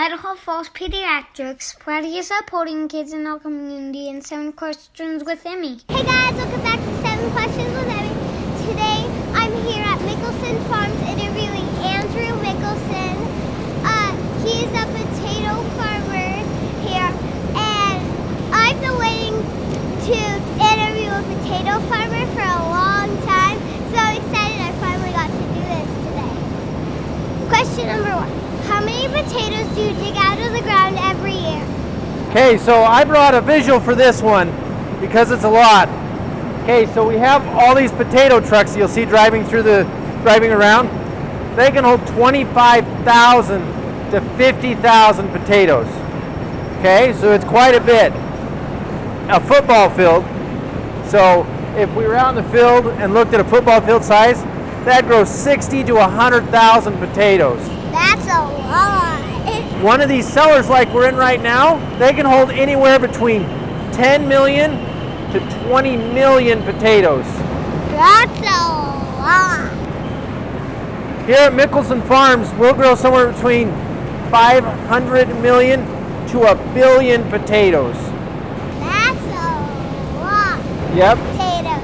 Idaho Falls Pediatrics, proudly supporting kids in our community, and 7 questions with Emmy. Hey guys, welcome back to 7 Questions with Emmy. Today I'm here at Mickelsen Farms interviewing Andrew Mickelsen. He's a potato farmer here, and I've been waiting to interview a potato farmer for a long time, so I'm excited I finally got to do this today. Question number 1. How many potatoes do you dig out of the ground every year? Okay, so I brought a visual for this one because it's a lot. Okay, so we have all these potato trucks you'll see driving around. They can hold 25,000 to 50,000 potatoes. Okay, so it's quite a bit. A football field. So if we were out in the field and looked at a football field size, that grows 60 to 100,000 potatoes. That's a lot. One of these cellars like we're in right now, they can hold anywhere between 10 million to 20 million potatoes. That's a lot. Here at Mickelsen Farms, we'll grow somewhere between 500 million to 1 billion potatoes. That's a lot. Yep. Potatoes.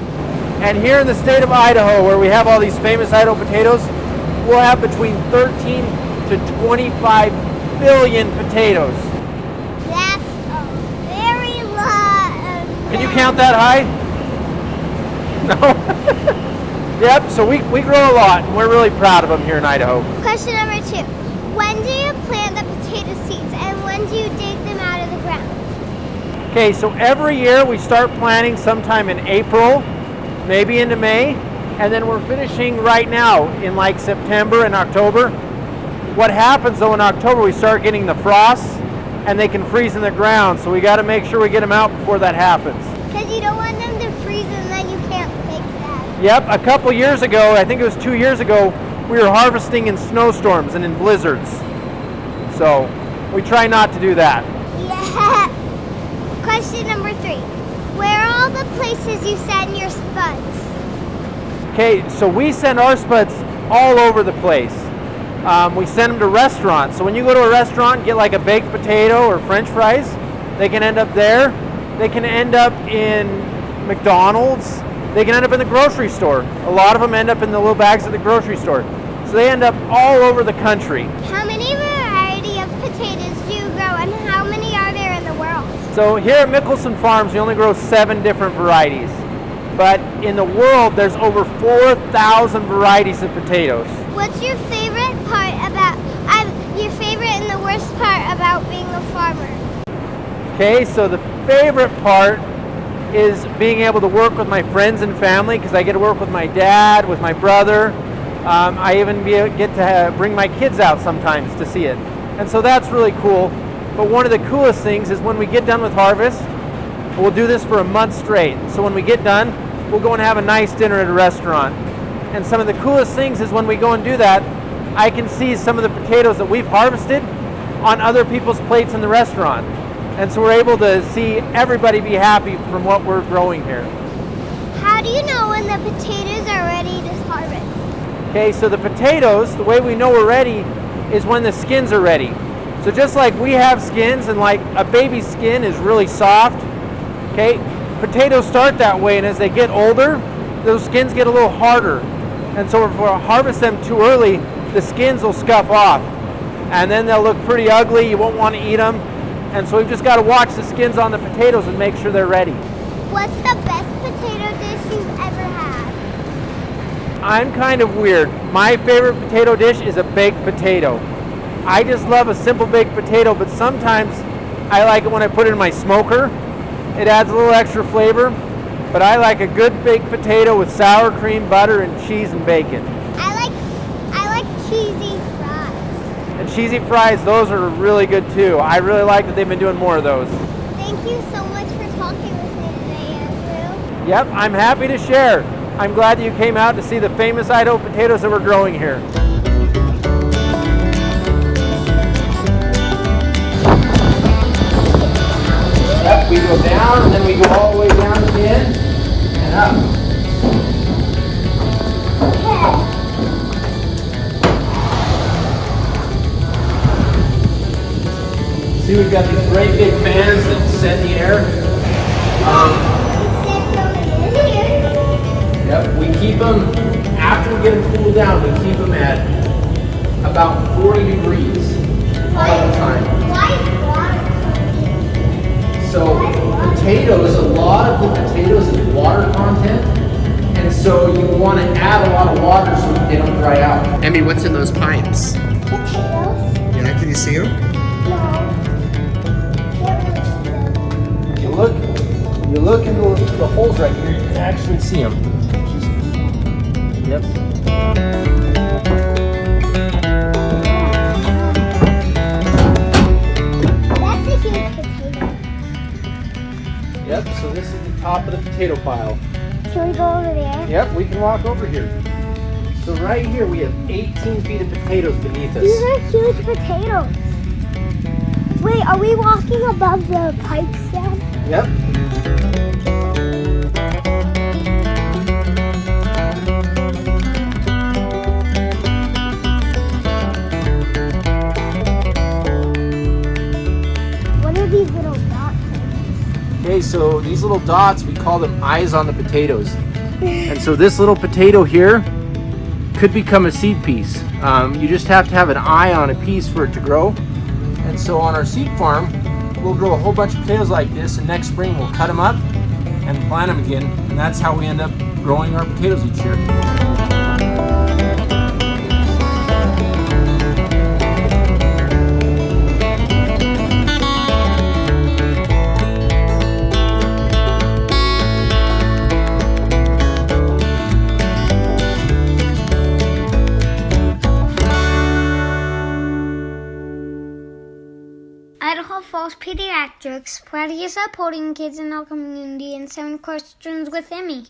And here in the state of Idaho, where we have all these famous Idaho potatoes, we'll have between 13 to 25 billion potatoes. That's a very lot. Can you count that high? No? Yep, so we grow a lot, and we're really proud of them here in Idaho. Question number 2. When do you plant the potato seeds, and when do you dig them out of the ground? Okay, so every year we start planting sometime in April, maybe into May, and then we're finishing right now in like September and October. What happens though in October, we start getting the frosts, and they can freeze in the ground, so we got to make sure we get them out before that happens. Because you don't want them to freeze and then you can't fix that. Yep, a couple years ago, I think it was 2 years ago, we were harvesting in snowstorms and in blizzards. So we try not to do that. Yeah. Question number 3. Where are all the places you send your spuds? Okay, so we send our spuds all over the place. We send them to restaurants. So when you go to a restaurant and get like a baked potato or French fries, they can end up there. They can end up in McDonald's. They can end up in the grocery store. A lot of them end up in the little bags at the grocery store. So they end up all over the country. How many variety of potatoes do you grow, and how many are there in the world? So here at Mickelsen Farms, we only grow 7 different varieties. But in the world, there's over 4,000 varieties of potatoes. What's your favorite part about, your favorite and the worst part about being a farmer? Okay, so the favorite part is being able to work with my friends and family, because I get to work with my dad, with my brother. I even get to bring my kids out sometimes to see it. And so that's really cool. But one of the coolest things is when we get done with harvest, we'll do this for a month straight. So when we get done, we'll go and have a nice dinner at a restaurant. And some of the coolest things is when we go and do that, I can see some of the potatoes that we've harvested on other people's plates in the restaurant. And so we're able to see everybody be happy from what we're growing here. How do you know when the potatoes are ready to harvest? Okay, so the potatoes, the way we know we're ready is when the skins are ready. So just like we have skins, and like a baby's skin is really soft, okay, potatoes start that way, and as they get older, those skins get a little harder. And so if we harvest them too early, the skins will scuff off, and then they'll look pretty ugly. You won't want to eat them. And so we've just got to watch the skins on the potatoes and make sure they're ready. What's the best potato dish you've ever had? I'm kind of weird. My favorite potato dish is a baked potato. I just love a simple baked potato, but sometimes I like it when I put it in my smoker. It adds a little extra flavor, but I like a good baked potato with sour cream, butter, and cheese and bacon. I like cheesy fries. And cheesy fries, those are really good too. I really like that they've been doing more of those. Thank you so much for talking with me today, Andrew. Yep, I'm happy to share. I'm glad that you came out to see the famous Idaho potatoes that we're growing here. Yep, we go down and then we go all the way down again and up. See, we've got these great big fans that set the air. Yep, we keep them, after we get them cooled down, we keep them at about 40 degrees all the time. Why is water? So potatoes, a lot of the potatoes is water content, and so you want to add a lot of water so that they don't dry out. Emmy, what's in those pipes? Potatoes? Yeah, can you see them? No. Can't really see them. You look into the holes right here, you can actually see them. Yep. That's a huge potato. Yep, so this is the top of the potato pile. Can we go over there? Yep, we can walk over here. So right here we have 18 feet of potatoes beneath us. These are huge potatoes. Wait, are we walking above the pipes then? Yep. What are these little dots? Okay, so these little dots, we call them eyes on the potatoes. And so this little potato here could become a seed piece. You just have to have an eye on a piece for it to grow. And so on our seed farm, we'll grow a whole bunch of potatoes like this, and next spring we'll cut them up and plant them again. And that's how we end up growing our potatoes each year. Idaho Falls Pediatrics, proudly supporting kids in our community and 7 questions with Emmy.